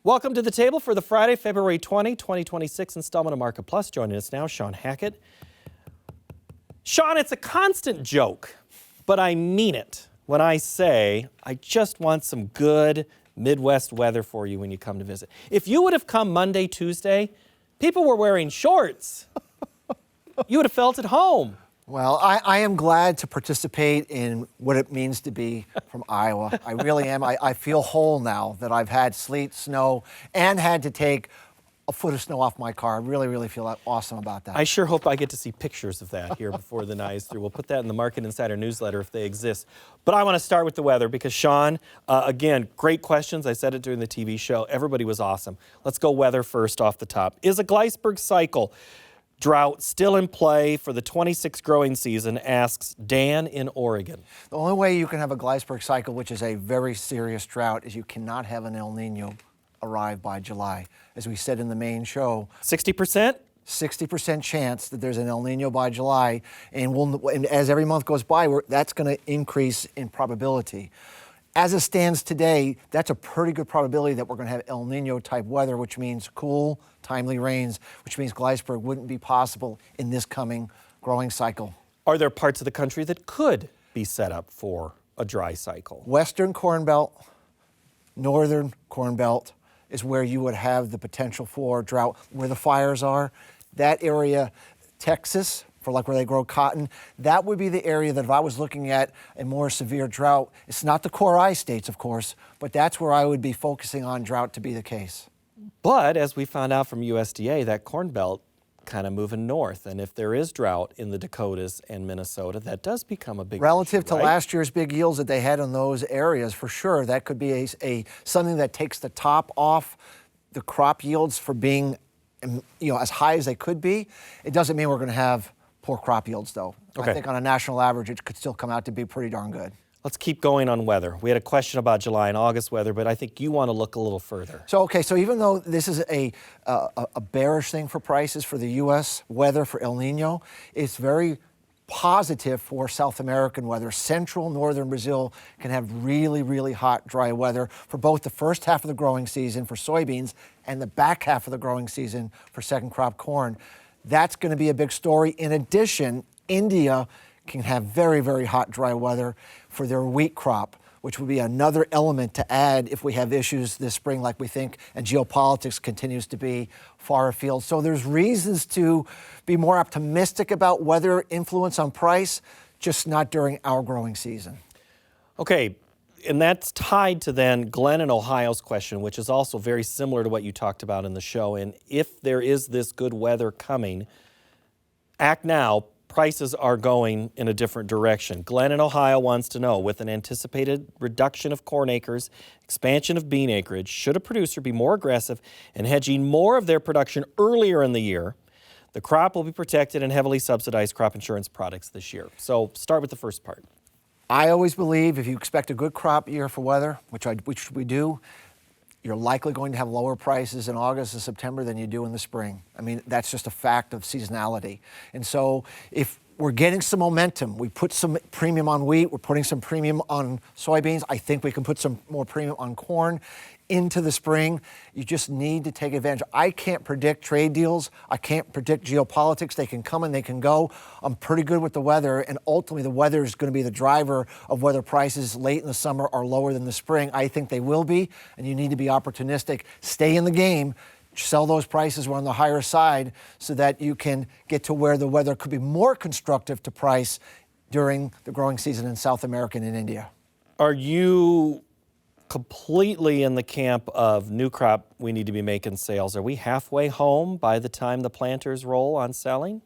Welcome to the table for the Friday, February 20, 2026 installment of Market Plus. Joining us now, Shawn Hackett. Shawn, it's a constant joke, but I mean it when I say I just want some good Midwest weather for you when you come to visit. If you would have come Monday, Tuesday, people were wearing shorts. You would have felt at home. Well, I am glad to participate in what it means to be from Iowa. I really am. I feel whole now that I've had sleet, snow, and had to take a foot of snow off my car. I really feel awesome about that. I sure hope I get to see pictures of that here before the night is through. We'll put that in the Market Insider newsletter if they exist. But I want to start with the weather because, Shawn, again, great questions. I said it during the TV show. Everybody was awesome. Let's go weather first off the top. Is a Gleisberg cycle drought still in play for the 26 growing season, asks Dan in Oregon. The only way you can have a Gleisberg cycle, which is a very serious drought, is you cannot have an El Nino arrive by July. As we said in the main show, 60%? 60% chance that there's an El Nino by July, and as every month goes by, that's going to increase in probability. As it stands today, that's a pretty good probability that we're going to have El Nino type weather, which means cool, timely rains, which means Gleisberg wouldn't be possible in this coming growing cycle. Are there parts of the country that could be set up for a dry cycle? Western Corn Belt, Northern Corn Belt is where you would have the potential for drought, where the fires are. That area, Texas, for like where they grow cotton, that would be the area that if I was looking at a more severe drought, it's not the core I states, of course, but that's where I would be focusing on drought to be the case. But as we found out from USDA, that Corn Belt kind of moving north, and if there is drought in the Dakotas and Minnesota, that does become a big relative issue, right? to last year's big yields that they had in those areas, for sure, that could be something that takes the top off the crop yields for being, as high as they could be. It doesn't mean we're going to have poor crop yields, though. Okay. I think on a national average, it could still come out to be pretty darn good. Let's keep going on weather. We had a question about July and August weather, but I think you want to look a little further. So even though this is a bearish thing for prices for the U.S. weather for El Nino, it's very positive for South American weather. Central northern Brazil can have really hot, dry weather for both the first half of the growing season for soybeans and the back half of the growing season for second crop corn. That's going to be a big story. In addition, India can have very hot, dry weather for their wheat crop, which would be another element to add if we have issues this spring like we think, and geopolitics continues to be far afield. So there's reasons to be more optimistic about weather influence on price, just not during our growing season. Okay, and that's tied to then Glenn in Ohio's question, which is also very similar to what you talked about in the show. And if there is this good weather coming, act now. Prices are going in a different direction. Glenn in Ohio wants to know, with an anticipated reduction of corn acres, expansion of bean acreage, should a producer be more aggressive in hedging more of their production earlier in the year? The crop will be protected and heavily subsidized crop insurance products this year. So start with the first part. I always believe if you expect a good crop year for weather, which we do, you're likely going to have lower prices in August and September than you do in the spring. I mean, that's just a fact of seasonality. And so if we're getting some momentum, we put some premium on wheat, we're putting some premium on soybeans, I think we can put some more premium on corn into the spring. You just need to take advantage. I can't predict trade deals. I can't predict geopolitics. They can come and they can go. I'm pretty good with the weather, and ultimately the weather is going to be the driver of whether prices late in the summer are lower than the spring. I think they will be, and you need to be opportunistic. Stay in the game. Sell those prices on the higher side so that you can get to where the weather could be more constructive to price during the growing season in South America and in India. Are you completely in the camp of new crop, we need to be making sales? Are we halfway home by the time the planters roll on selling?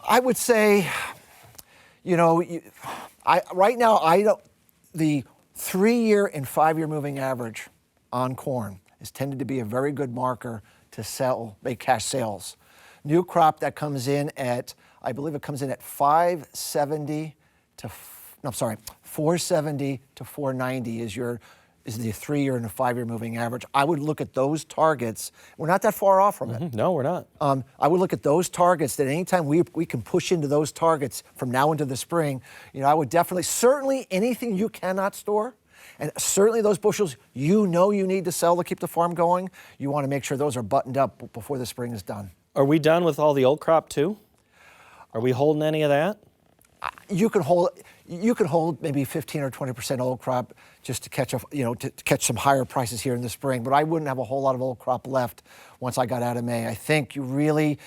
I would say, right now, the 3-year and 5-year moving average on corn has tended to be a very good marker to make cash sales. New crop that comes in at, I believe it comes in at 470 to 490 is the 3-year and the 5-year moving average. I would look at those targets. We're not that far off from it. No, we're not. I would look at those targets that anytime we can push into those targets from now into the spring, I would certainly anything you cannot store And certainly those bushels you need to sell to keep the farm going, you want to make sure those are buttoned up before the spring is done. Are we done with all the old crop too? Are we holding any of that? You can hold maybe 15 or 20% old crop just to catch to catch some higher prices here in the spring. But I wouldn't have a whole lot of old crop left once I got out of May. I think an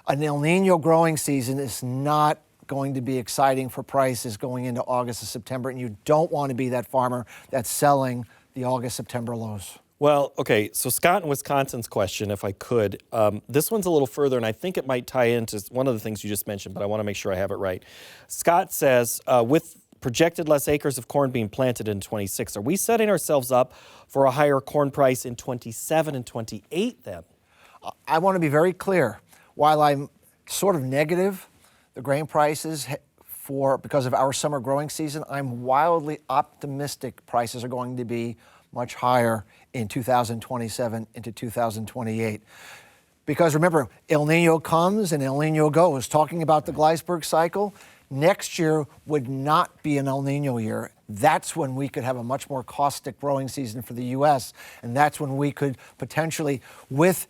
El Nino growing season is not going to be exciting for prices going into August and September, and you don't want to be that farmer that's selling the August, September lows. Well, okay, so Scott in Wisconsin's question, if I could, this one's a little further, and I think it might tie into one of the things you just mentioned, but I want to make sure I have it right. Scott says, with projected less acres of corn being planted in 26, are we setting ourselves up for a higher corn price in 27 and 28 then? I want to be very clear. While I'm sort of negative, the grain prices because of our summer growing season, I'm wildly optimistic prices are going to be much higher in 2027 into 2028. Because remember, El Nino comes and El Nino goes. Talking about the Gleisberg cycle, next year would not be an El Nino year. That's when we could have a much more caustic growing season for the U.S., and that's when we could potentially, with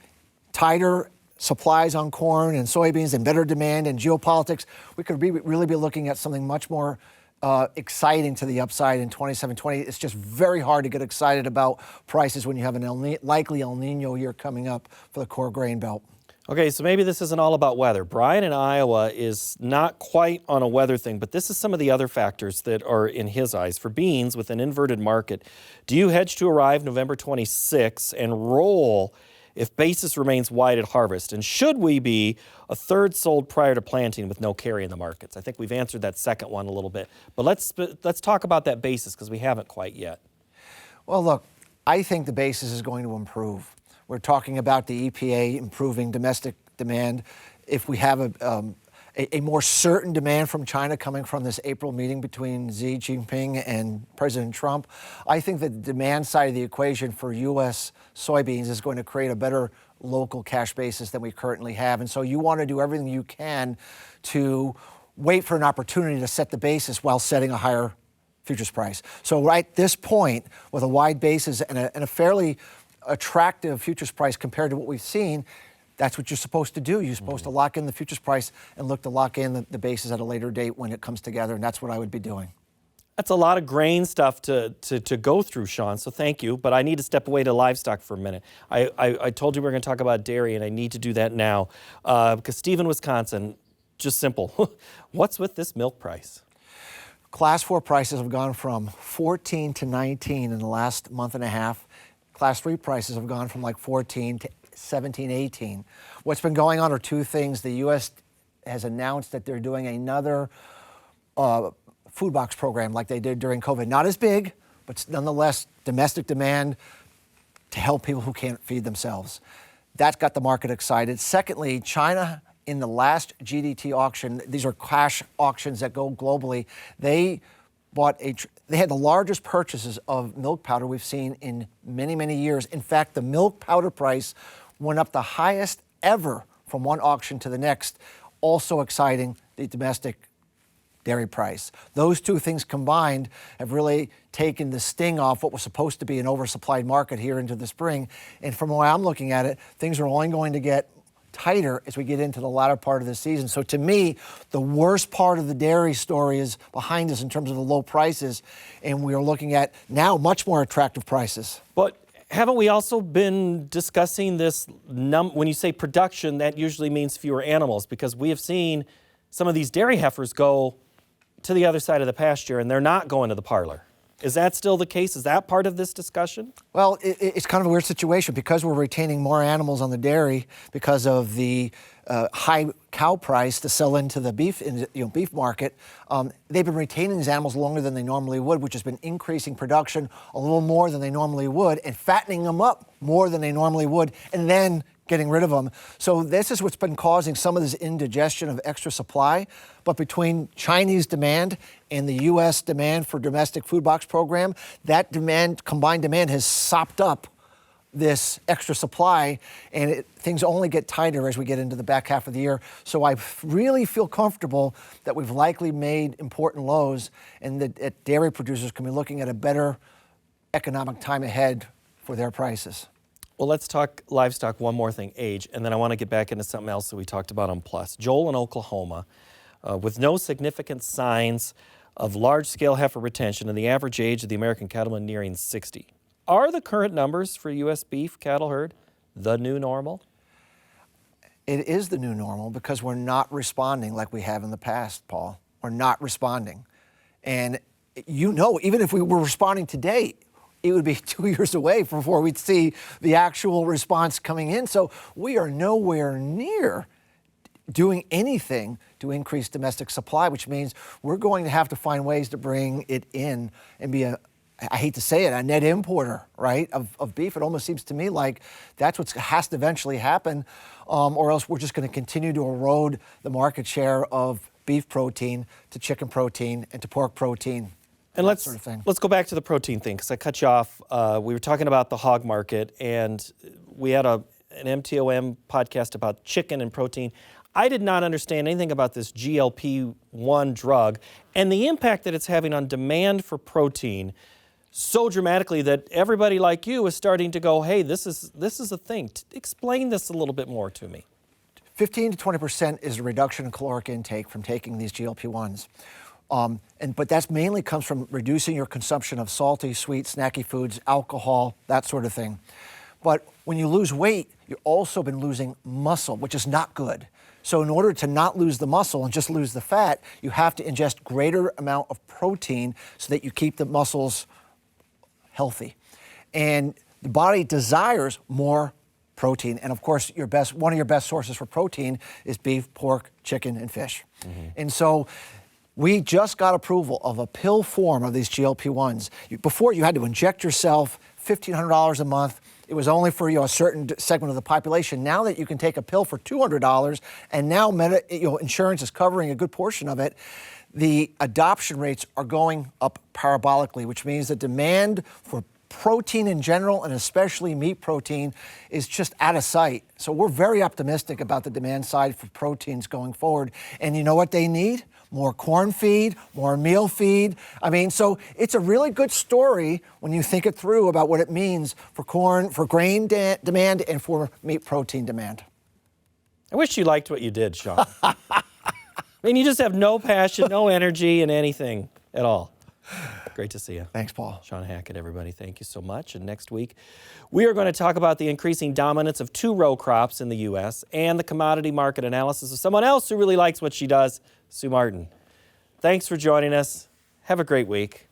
tighter supplies on corn and soybeans and better demand and geopolitics, we could really be looking at something much more exciting to the upside in 27, 28. It's just very hard to get excited about prices when you have an likely El Nino year coming up for the core grain belt. Okay, so maybe this isn't all about weather. Brian in Iowa is not quite on a weather thing, but this is some of the other factors that are in his eyes. For beans with an inverted market, do you hedge to arrive November 26 and roll if basis remains wide at harvest? And should we be a third sold prior to planting with no carry in the markets? I think we've answered that second one a little bit. But let's talk about that basis because we haven't quite yet. Well, look, I think the basis is going to improve. We're talking about the EPA improving domestic demand. If we have a more certain demand from China coming from this April meeting between Xi Jinping and President Trump, I think the demand side of the equation for U.S. soybeans is going to create a better local cash basis than we currently have. And so you want to do everything you can to wait for an opportunity to set the basis while setting a higher futures price. So right at this point, with a wide basis and a fairly attractive futures price compared to what we've seen, that's what you're supposed to do. You're supposed to lock in the futures price and look to lock in the basis at a later date when it comes together, and that's what I would be doing. That's a lot of grain stuff to go through, Shawn, so thank you. But I need to step away to livestock for a minute. I told you we were going to talk about dairy, and I need to do that now. Because Steve in Wisconsin, just simple, what's with this milk price? Class 4 prices have gone from 14 to 19 in the last month and a half. Class 3 prices have gone from like 14 to 17, 18. What's been going on are two things. The U.S. has announced that they're doing another food box program like they did during COVID. Not as big, but nonetheless domestic demand to help people who can't feed themselves. That's got the market excited. Secondly, China in the last GDT auction, these are cash auctions that go globally, they had the largest purchases of milk powder we've seen in many, many years. In fact, the milk powder price went up the highest ever from one auction to the next, also exciting the domestic dairy price. Those two things combined have really taken the sting off what was supposed to be an oversupplied market here into the spring. And from the way I'm looking at it, things are only going to get tighter as we get into the latter part of the season. So to me, the worst part of the dairy story is behind us in terms of the low prices, and we are looking at now much more attractive prices. But haven't we also been discussing this, when you say production, that usually means fewer animals, because we have seen some of these dairy heifers go to the other side of the pasture and they're not going to the parlor. Is that still the case? Is that part of this discussion? Well, it's kind of a weird situation because we're retaining more animals on the dairy because of the high cow price to sell into the beef market. They've been retaining these animals longer than they normally would, which has been increasing production a little more than they normally would and fattening them up more than they normally would, and then getting rid of them. So this is what's been causing some of this indigestion of extra supply. But between Chinese demand and the U.S. demand for domestic food box program, that combined demand has sopped up this extra supply, and things only get tighter as we get into the back half of the year. So I really feel comfortable that we've likely made important lows and that dairy producers can be looking at a better economic time ahead for their prices. Well, let's talk livestock, one more thing, age, and then I want to get back into something else that we talked about on Plus. Joel in Oklahoma, with no significant signs of large-scale heifer retention and the average age of the American cattleman nearing 60. Are the current numbers for U.S. beef cattle herd the new normal? It is the new normal because we're not responding like we have in the past, Paul. We're not responding. And even if we were responding today, it would be 2 years away before we'd see the actual response coming in. So we are nowhere near doing anything to increase domestic supply, which means we're going to have to find ways to bring it in and be I hate to say it, a net importer, right, of beef. It almost seems to me like that's what has to eventually happen, or else we're just going to continue to erode the market share of beef protein to chicken protein and to pork protein. And let's go back to the protein thing, because I cut you off. We were talking about the hog market, and we had an MTOM podcast about chicken and protein. I did not understand anything about this GLP-1 drug and the impact that it's having on demand for protein so dramatically that everybody like you is starting to go, hey, this is a thing. Explain this a little bit more to me. 15 to 20% is a reduction in caloric intake from taking these GLP-1s. But that mainly comes from reducing your consumption of salty, sweet, snacky foods, alcohol, that sort of thing. But when you lose weight, you've also been losing muscle, which is not good. So in order to not lose the muscle and just lose the fat, you have to ingest greater amount of protein so that you keep the muscles healthy. And the body desires more protein. And of course, one of your best sources for protein is beef, pork, chicken, and fish. Mm-hmm. And so we just got approval of a pill form of these GLP-1s. Before, you had to inject yourself $1,500 a month. It was only for a certain segment of the population. Now that you can take a pill for $200, and now insurance is covering a good portion of it, the adoption rates are going up parabolically, which means the demand for protein in general, and especially meat protein, is just out of sight. So we're very optimistic about the demand side for proteins going forward. And you know what they need? More corn feed, more meal feed. So it's a really good story when you think it through about what it means for grain demand and for meat protein demand. I wish you liked what you did, Shawn. You just have no passion, no energy in anything at all. Great to see you. Thanks, Paul. Shawn Hackett, everybody, thank you so much. And next week, we are going to talk about the increasing dominance of two-row crops in the U.S. and the commodity market analysis of someone else who really likes what she does, Sue Martin. Thanks for joining us. Have a great week.